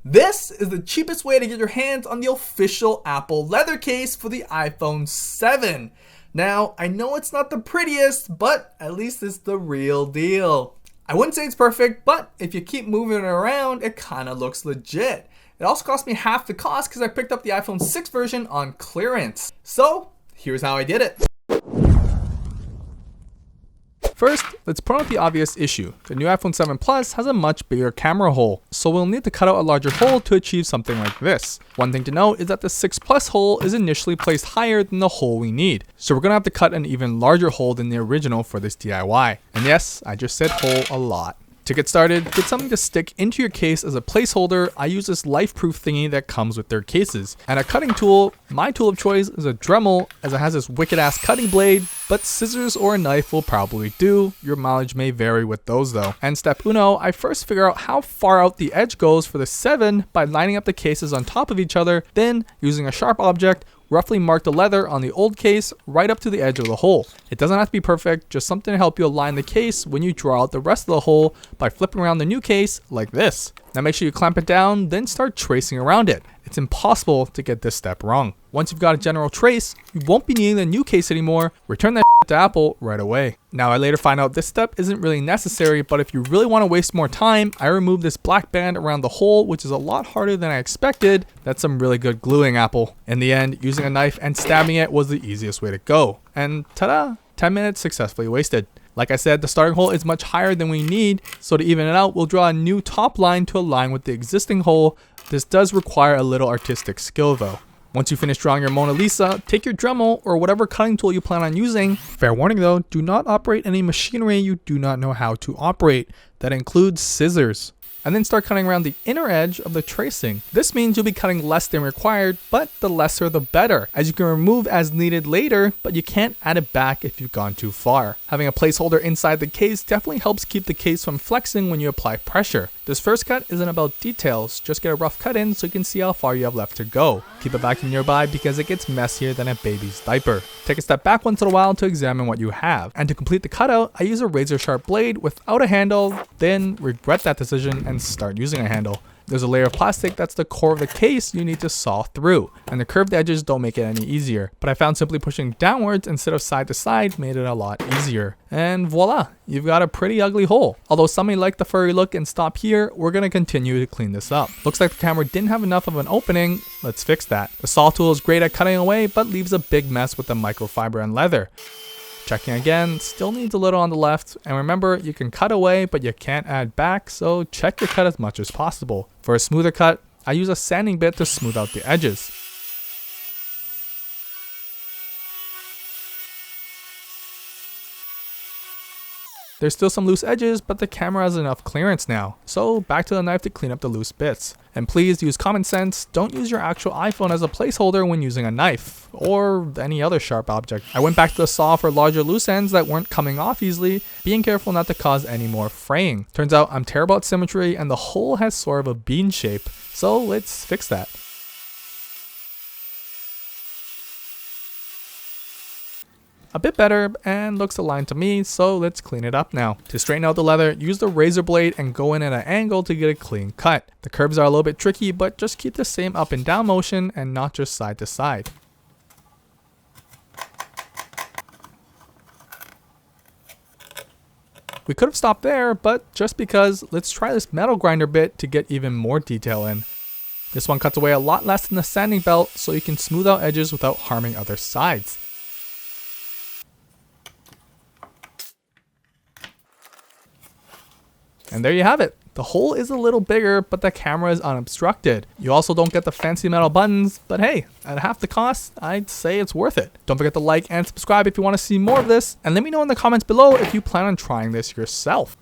This is the cheapest way to get your hands on the official Apple leather case for the iPhone 7. Now, I know it's not the prettiest, but at least it's the real deal. I wouldn't say it's perfect, but if you keep moving it around, it kind of looks legit. It also cost me half the cost because I picked up the iPhone 6 version on clearance. So, here's how I did it. First, let's point out the obvious issue. The new iPhone 7 Plus has a much bigger camera hole, so we'll need to cut out a larger hole to achieve something like this. One thing to note is that the 6 Plus hole is initially placed higher than the hole we need, so we're going to have to cut an even larger hole than the original for this DIY. And yes, I just said hole a lot. To get started, get something to stick into your case as a placeholder. I use this life-proof thingy that comes with their cases. And a cutting tool, my tool of choice is a Dremel, as it has this wicked-ass cutting blade, but scissors or a knife will probably do. Your mileage may vary with those though. And step uno, I first figure out how far out the edge goes for the 7 by lining up the cases on top of each other, then using a sharp object, roughly mark the leather on the old case right up to the edge of the hole. It doesn't have to be perfect, just something to help you align the case when you draw out the rest of the hole by flipping around the new case like this. Now make sure you clamp it down, then start tracing around it. It's impossible to get this step wrong. Once you've got a general trace, you won't be needing the new case anymore. Return that to Apple right away. Now I later find out this step isn't really necessary, but if you really want to waste more time, I removed this black band around the hole, which is a lot harder than I expected. That's some really good gluing, Apple. In the end, using a knife and stabbing it was the easiest way to go. And ta-da! 10 minutes successfully wasted. Like I said, the starting hole is much higher than we need, so to even it out, we'll draw a new top line to align with the existing hole. This does require a little artistic skill though. Once you finish drawing your Mona Lisa, take your Dremel or whatever cutting tool you plan on using. Fair warning though, do not operate any machinery you do not know how to operate. That includes scissors. And then start cutting around the inner edge of the tracing. This means you'll be cutting less than required, but the lesser the better, as you can remove as needed later, but you can't add it back if you've gone too far. Having a placeholder inside the case definitely helps keep the case from flexing when you apply pressure. This first cut isn't about details, just get a rough cut in so you can see how far you have left to go. Keep a vacuum nearby because it gets messier than a baby's diaper. Take a step back once in a while to examine what you have. And to complete the cutout, I use a razor sharp blade without a handle, then regret that decision and start using a handle. There's a layer of plastic that's the core of the case you need to saw through, and the curved edges don't make it any easier, but I found simply pushing downwards instead of side to side made it a lot easier. And voila, you've got a pretty ugly hole. Although some may like the furry look and stop here, we're going to continue to clean this up. Looks like the camera didn't have enough of an opening. Let's fix that. The saw tool is great at cutting away, but leaves a big mess with the microfiber and leather. Checking again, still needs a little on the left, and remember you can cut away but you can't add back, so check your cut as much as possible. For a smoother cut, I use a sanding bit to smooth out the edges. There's still some loose edges, but the camera has enough clearance now. So back to the knife to clean up the loose bits. And please use common sense, don't use your actual iPhone as a placeholder when using a knife, or any other sharp object. I went back to the saw for larger loose ends that weren't coming off easily, being careful not to cause any more fraying. Turns out I'm terrible at symmetry and the hole has sort of a bean shape, so let's fix that. A bit better and looks aligned to me, so let's clean it up now. To straighten out the leather, use the razor blade and go in at an angle to get a clean cut. The curves are a little bit tricky, but just keep the same up and down motion and not just side to side. We could have stopped there, but just because, let's try this metal grinder bit to get even more detail in. This one cuts away a lot less than the sanding belt, so you can smooth out edges without harming other sides. And there you have it. The hole is a little bigger, but the camera is unobstructed. You also don't get the fancy metal buttons, but hey, at half the cost, I'd say it's worth it. Don't forget to like and subscribe if you want to see more of this, and let me know in the comments below if you plan on trying this yourself.